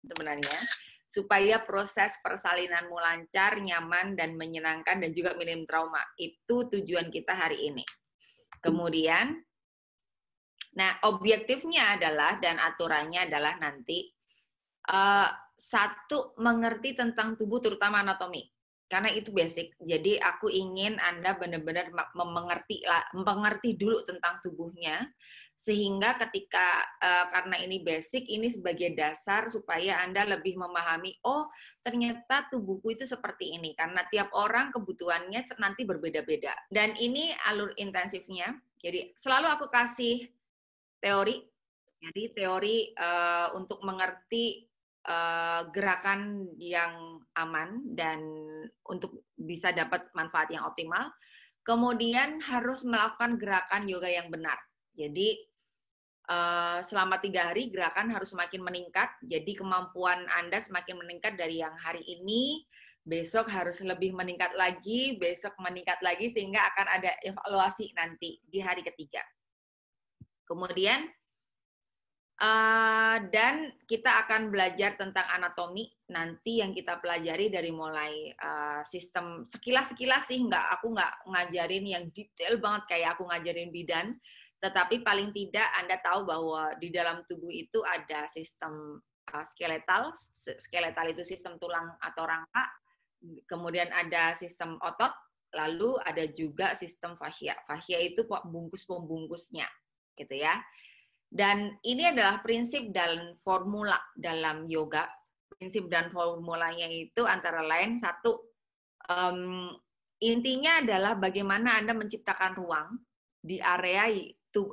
sebenarnya, supaya proses persalinanmu lancar, nyaman, dan menyenangkan, dan juga minim trauma. Itu tujuan kita hari ini. Kemudian, nah objektifnya adalah, dan aturannya adalah nanti, satu, mengerti tentang tubuh, terutama anatomi. Karena itu basic. Jadi aku ingin Anda benar-benar mengerti dulu tentang tubuhnya, sehingga ketika karena ini basic, ini sebagai dasar supaya Anda lebih memahami, oh ternyata tubuhku itu seperti ini. Karena tiap orang kebutuhannya nanti berbeda-beda. Dan ini alur intensifnya. Jadi selalu aku kasih teori. Jadi teori untuk mengerti gerakan yang aman dan untuk bisa dapat manfaat yang optimal. Kemudian harus melakukan gerakan yoga yang benar. Jadi selama 3 hari gerakan harus semakin meningkat. Jadi kemampuan Anda semakin meningkat dari yang hari ini. Besok harus lebih meningkat lagi, besok meningkat lagi, sehingga akan ada evaluasi nanti di hari ketiga. Kemudian dan kita akan belajar tentang anatomi nanti, yang kita pelajari dari mulai sistem sekilas-sekilas sih, aku nggak ngajarin yang detail banget kayak aku ngajarin bidan, tetapi paling tidak Anda tahu bahwa di dalam tubuh itu ada sistem skeletal itu sistem tulang atau rangka, kemudian ada sistem otot, lalu ada juga sistem fascia. Fascia itu bungkus-pembungkusnya, gitu ya. Dan ini adalah prinsip dan formula dalam yoga. Prinsip dan formulanya itu antara lain, satu, intinya adalah bagaimana Anda menciptakan ruang di area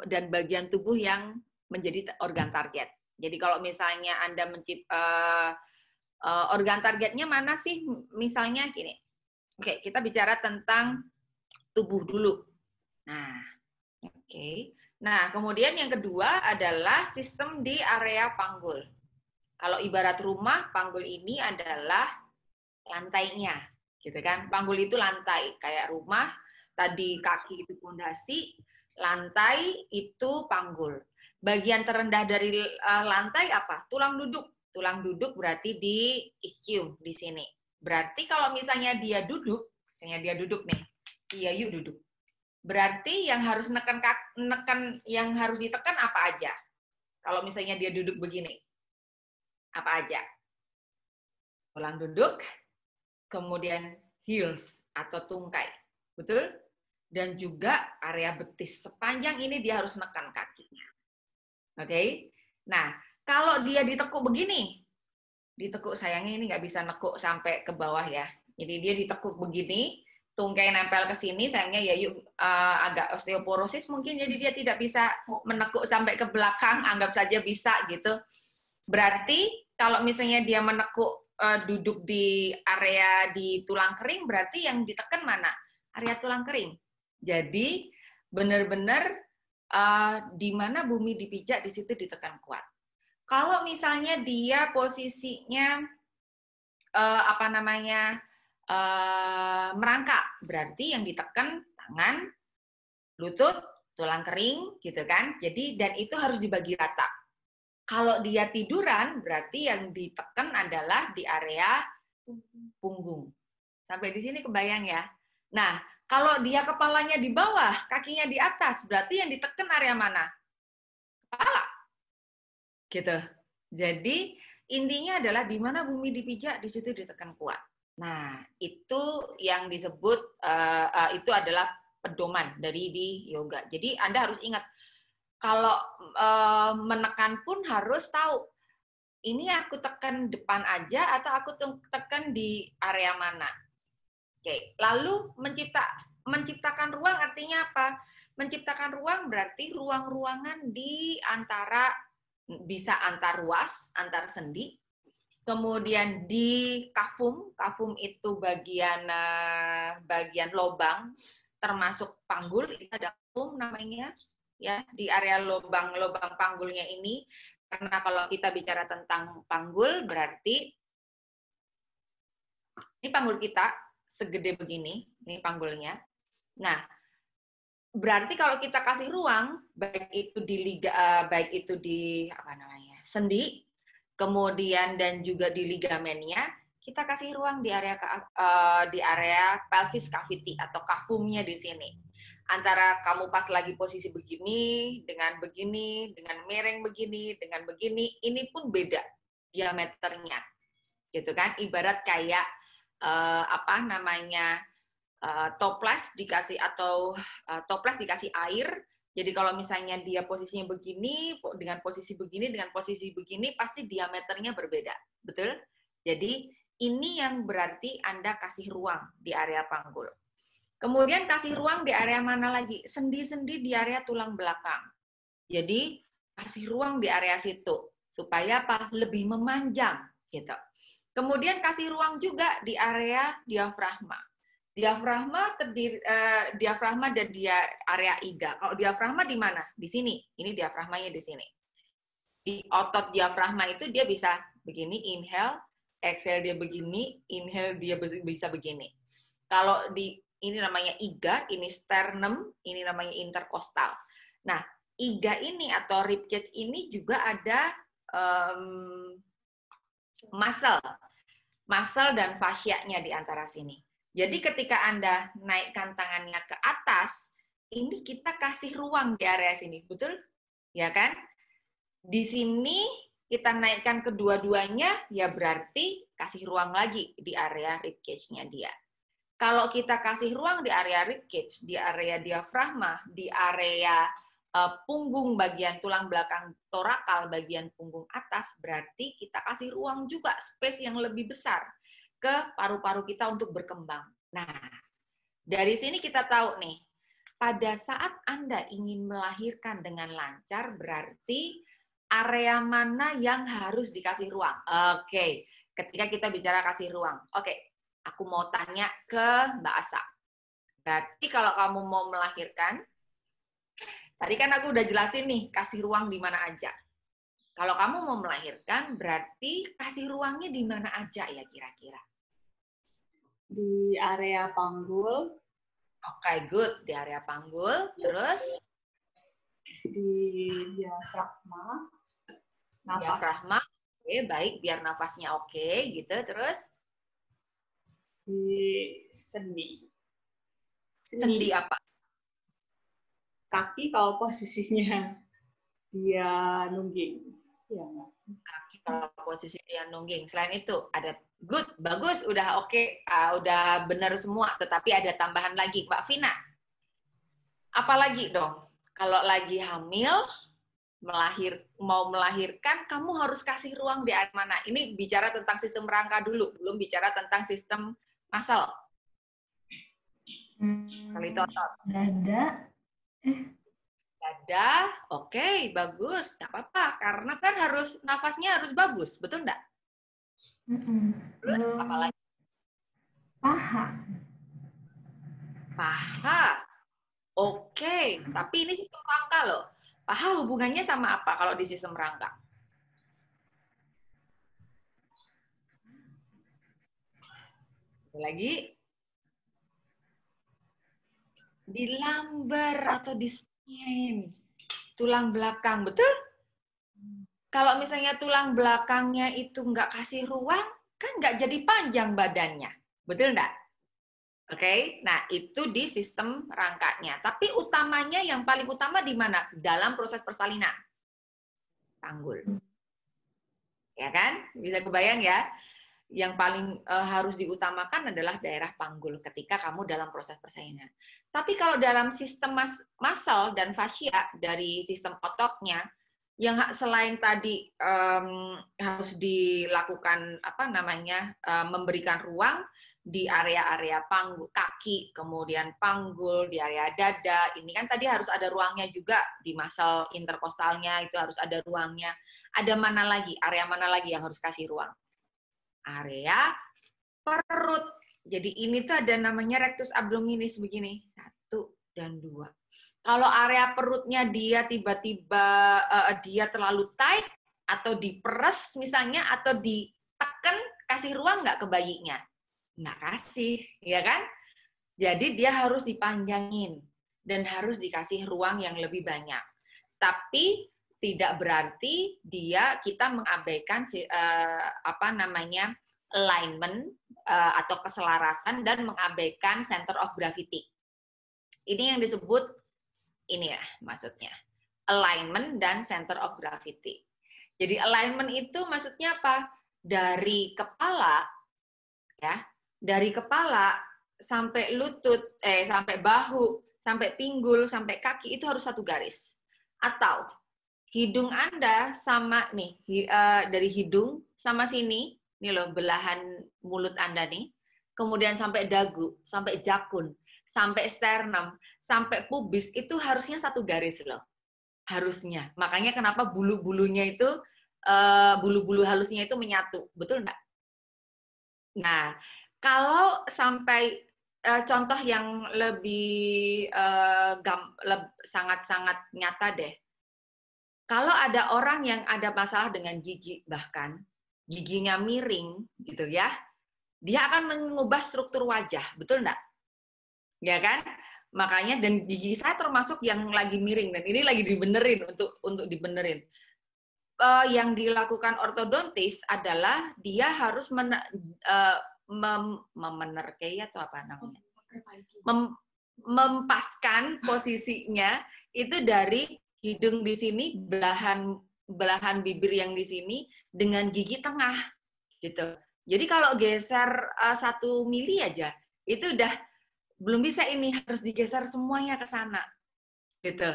dan bagian tubuh yang menjadi organ target. Jadi kalau misalnya Anda organ targetnya mana sih? Misalnya gini, oke, kita bicara tentang tubuh dulu. Nah, oke. Nah, kemudian yang kedua adalah sistem di area panggul. Kalau ibarat rumah, panggul ini adalah lantainya, gitu kan? Panggul itu lantai, kayak rumah, tadi kaki itu pondasi, lantai itu panggul. Bagian terendah dari lantai apa? Tulang duduk. Tulang duduk berarti di ischium, di sini. Berarti kalau misalnya dia duduk, misalnya dia duduk nih, iya yuk duduk. Berarti yang harus yang harus ditekan apa aja? Kalau misalnya dia duduk begini, apa aja? Tulang duduk, kemudian heels atau tungkai, betul? Dan juga area betis. Sepanjang ini dia harus nekan kakinya. Oke? Nah, kalau dia ditekuk begini, ditekuk, sayangnya ini nggak bisa nekuk sampai ke bawah ya. Jadi dia ditekuk begini, tungkai nempel ke sini, sayangnya ya agak osteoporosis mungkin, jadi dia tidak bisa menekuk sampai ke belakang, anggap saja bisa gitu. Berarti kalau misalnya dia menekuk duduk di area di tulang kering, berarti yang ditekan mana? Area tulang kering. Jadi benar-benar di mana bumi dipijak, di situ ditekan kuat. Kalau misalnya dia posisinya merangkak, berarti yang ditekan tangan, lutut, tulang kering, gitu kan? Jadi dan itu harus dibagi rata. Kalau dia tiduran, berarti yang ditekan adalah di area punggung. Sampai di sini kebayang ya? Nah, kalau dia kepalanya di bawah, kakinya di atas, berarti yang ditekan area mana? Kepala. Gitu. Jadi intinya adalah di mana bumi dipijak, di situ ditekan kuat. Nah, itu yang disebut, itu adalah pedoman dari di yoga. Jadi Anda harus ingat, kalau menekan pun harus tahu, ini aku tekan depan aja atau aku tekan di area mana. Oke, lalu menciptakan ruang artinya apa? Menciptakan ruang berarti ruang-ruangan di antara, bisa antar ruas, antar sendi. Kemudian di kafum itu bagian lobang, termasuk panggul, itu ada kafum namanya, ya, di area lobang panggulnya ini. Karena kalau kita bicara tentang panggul, berarti ini panggul kita segede begini, ini panggulnya. Nah, berarti kalau kita kasih ruang, baik itu di sendi, kemudian dan juga di ligamennya, kita kasih ruang di area pelvis cavity atau cavumnya di sini. Antara kamu pas lagi posisi begini, dengan miring begini, dengan begini, ini pun beda diameternya, gitu kan? Ibarat kayak toples dikasih toples dikasih air. Jadi kalau misalnya dia posisinya begini, dengan posisi begini, pasti diameternya berbeda, betul? Jadi ini yang berarti Anda kasih ruang di area panggul. Kemudian kasih ruang di area mana lagi? Sendi-sendi di area tulang belakang. Jadi kasih ruang di area situ supaya apa? Lebih memanjang gitu. Kemudian kasih ruang juga di area diafragma. Diafragma dan area iga. Kalau diafragma di mana? Di sini. Ini diafragmanya di sini. Di otot diafragma itu dia bisa begini, inhale, exhale dia begini, inhale dia bisa begini. Kalau ini namanya iga, ini sternum, ini namanya interkostal. Nah, iga ini atau rib cage ini juga ada muscle dan fascianya di antara sini. Jadi ketika Anda naikkan tangannya ke atas, ini kita kasih ruang di area sini, betul? Ya kan? Di sini kita naikkan kedua-duanya, ya berarti kasih ruang lagi di area rib cage-nya dia. Kalau kita kasih ruang di area rib cage, di area diafragma, di area punggung bagian tulang belakang torakal bagian punggung atas, berarti kita kasih ruang juga space yang lebih besar ke paru-paru kita untuk berkembang. Nah, dari sini kita tahu nih, pada saat Anda ingin melahirkan dengan lancar, berarti area mana yang harus dikasih ruang. Oke, ketika kita bicara kasih ruang. Oke, aku mau tanya ke Mbak Asa. Berarti kalau kamu mau melahirkan, tadi kan aku udah jelasin nih, kasih ruang di mana aja. Kalau kamu mau melahirkan, berarti kasih ruangnya di mana aja ya kira-kira? Di area panggul. Oke, good. Di area panggul. Terus? Di diafragma. Diafragma. Oke, baik. Biar nafasnya oke, gitu. Terus? Di sendi. Sendi apa? Kaki kalau posisinya dia nungging. Ya, kaki kalau posisi dia nungging. Selain itu, ada good, bagus, udah oke, udah benar semua. Tetapi ada tambahan lagi, Mbak Vina. Apalagi dong? Kalau lagi hamil, mau melahirkan, kamu harus kasih ruang di area mana? Ini bicara tentang sistem rangka dulu, belum bicara tentang sistem muscle. Kalau itu otot. Dada. Dada, oke, bagus, nggak apa-apa. Karena kan nafasnya harus bagus, betul nggak? Terus apalagi? Paha. Paha, oke. Tapi ini sistem rangka loh. Paha hubungannya sama apa kalau di sistem rangka? Lagi? Di lumbar atau di spine. Tulang belakang, betul? Kalau misalnya tulang belakangnya itu nggak kasih ruang, kan nggak jadi panjang badannya. Betul nggak? Oke, nah itu di sistem rangkanya. Tapi utamanya, yang paling utama di mana? Dalam proses persalinan. Panggul. Ya kan? Bisa kebayang ya? Yang paling harus diutamakan adalah daerah panggul ketika kamu dalam proses persalinan. Tapi kalau dalam sistem muscle dan fascia dari sistem ototnya, yang selain tadi harus dilakukan memberikan ruang di area-area panggul, kaki, kemudian panggul, di area dada, ini kan tadi harus ada ruangnya juga di muscle interkostalnya, itu harus ada ruangnya. Ada mana lagi, area mana lagi yang harus kasih ruang? Area perut. Jadi ini tuh ada namanya rectus abdominis begini, 1 dan 2. Kalau area perutnya dia tiba-tiba dia terlalu tight atau diperes misalnya atau ditekan, kasih ruang nggak ke bayinya? Nggak kasih, ya kan? Jadi dia harus dipanjangin dan harus dikasih ruang yang lebih banyak. Tapi tidak berarti kita mengabaikan alignment atau keselarasan dan mengabaikan center of gravity. Ini yang disebut ini ya maksudnya alignment dan center of gravity. Jadi alignment itu maksudnya apa? Dari kepala sampai lutut, sampai bahu, sampai pinggul, sampai kaki itu harus satu garis. Atau hidung Anda sama nih, dari hidung sama sini, nih loh belahan mulut Anda nih, kemudian sampai dagu, sampai jakun, sampai sternum, sampai pubis itu harusnya satu garis loh. Harusnya. Makanya kenapa bulu-bulunya itu, bulu-bulu halusnya itu menyatu. Betul enggak? Nah, kalau sampai contoh yang lebih sangat-sangat nyata deh. Kalau ada orang yang ada masalah dengan gigi, bahkan giginya miring, gitu ya, dia akan mengubah struktur wajah. Betul enggak? Ya kan? Makanya, dan gigi saya termasuk yang lagi miring, dan ini lagi dibenerin, untuk dibenerin. Yang dilakukan ortodontis adalah dia harus memenerkai atau apa namanya? Mempaskan posisinya itu dari hidung di sini, belahan bibir yang di sini dengan gigi tengah gitu. Jadi kalau geser 1 mili aja itu udah belum bisa, ini harus digeser semuanya ke sana gitu.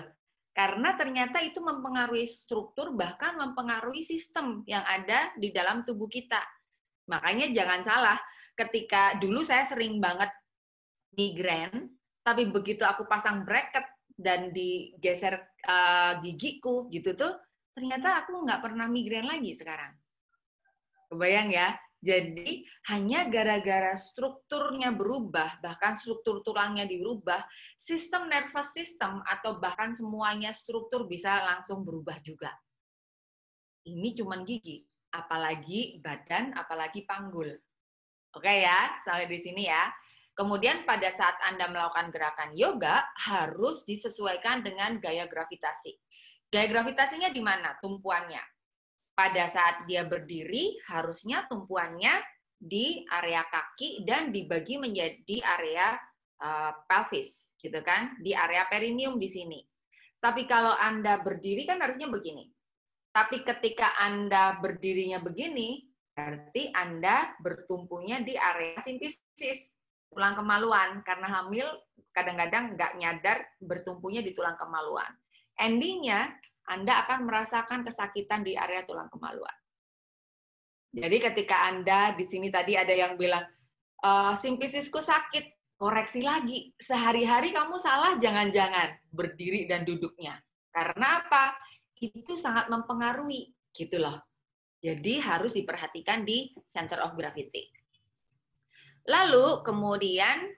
Karena ternyata itu mempengaruhi struktur, bahkan mempengaruhi sistem yang ada di dalam tubuh kita. Makanya jangan salah, ketika dulu saya sering banget migrain, tapi begitu aku pasang bracket dan digeser gigiku gitu tuh, ternyata aku nggak pernah migrain lagi sekarang. Kebayang ya? Jadi hanya gara-gara strukturnya berubah, bahkan struktur tulangnya dirubah, sistem nervous system atau bahkan semuanya struktur bisa langsung berubah juga. Ini cuman gigi, apalagi badan, apalagi panggul. Oke ya, sampai di sini ya. Kemudian pada saat Anda melakukan gerakan yoga, harus disesuaikan dengan gaya gravitasi. Gaya gravitasinya di mana? Tumpuannya. Pada saat dia berdiri, harusnya tumpuannya di area kaki dan dibagi menjadi area pelvis, gitu kan? Di area perineum di sini. Tapi kalau Anda berdiri kan harusnya begini. Tapi ketika Anda berdirinya begini, berarti Anda bertumpunya di area simfisis, tulang kemaluan. Karena hamil kadang-kadang nggak nyadar bertumpunya di tulang kemaluan. Endingnya, Anda akan merasakan kesakitan di area tulang kemaluan. Jadi ketika Anda di sini tadi ada yang bilang, simfisisku sakit, koreksi lagi. Sehari-hari kamu salah jangan-jangan berdiri dan duduknya. Karena apa? Itu sangat mempengaruhi, gitu loh. Jadi harus diperhatikan di center of gravity. Lalu kemudian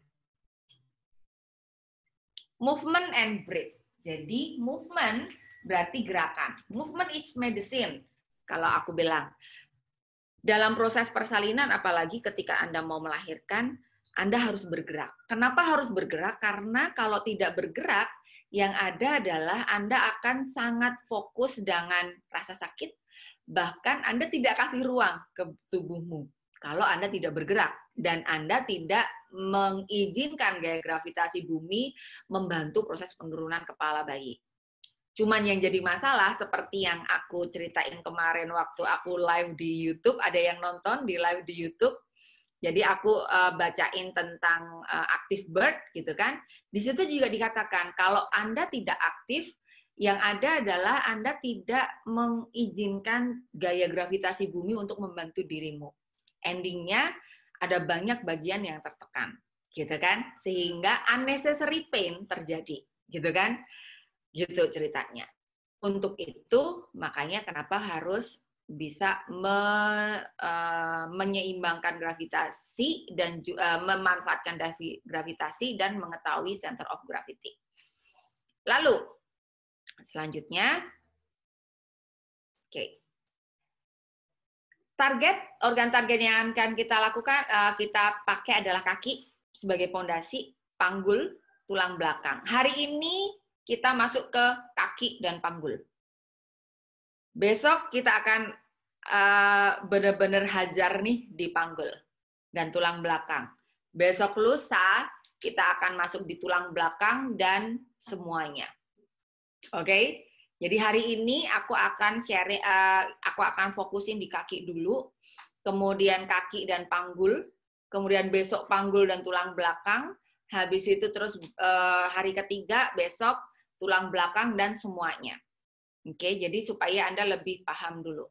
movement and breath. Jadi movement berarti gerakan. Movement is medicine, kalau aku bilang. Dalam proses persalinan, apalagi ketika Anda mau melahirkan, Anda harus bergerak. Kenapa harus bergerak? Karena kalau tidak bergerak, yang ada adalah Anda akan sangat fokus dengan rasa sakit, bahkan Anda tidak kasih ruang ke tubuhmu kalau Anda tidak bergerak, dan Anda tidak mengizinkan gaya gravitasi bumi membantu proses penurunan kepala bayi. Cuman yang jadi masalah, seperti yang aku ceritain kemarin waktu aku live di YouTube, ada yang nonton di live di YouTube, jadi aku bacain tentang active birth, gitu kan. Di situ juga dikatakan, kalau Anda tidak aktif, yang ada adalah Anda tidak mengizinkan gaya gravitasi bumi untuk membantu dirimu. Endingnya, ada banyak bagian yang tertekan, gitu kan. Sehingga unnecessary pain terjadi, gitu kan. Gitu ceritanya. Untuk itu, makanya kenapa harus bisa menyeimbangkan gravitasi dan memanfaatkan gravitasi dan mengetahui center of gravity. Lalu, selanjutnya, organ target yang akan kita lakukan, kita pakai adalah kaki sebagai pondasi, panggul, tulang belakang. Hari ini kita masuk ke kaki dan panggul. Besok kita akan benar-benar hajar nih di panggul dan tulang belakang. Besok lusa kita akan masuk di tulang belakang dan semuanya. Oke? Jadi hari ini aku akan aku akan fokusin di kaki dulu, kemudian kaki dan panggul, kemudian besok panggul dan tulang belakang, habis itu terus hari ketiga besok tulang belakang dan semuanya. Oke, jadi supaya Anda lebih paham dulu.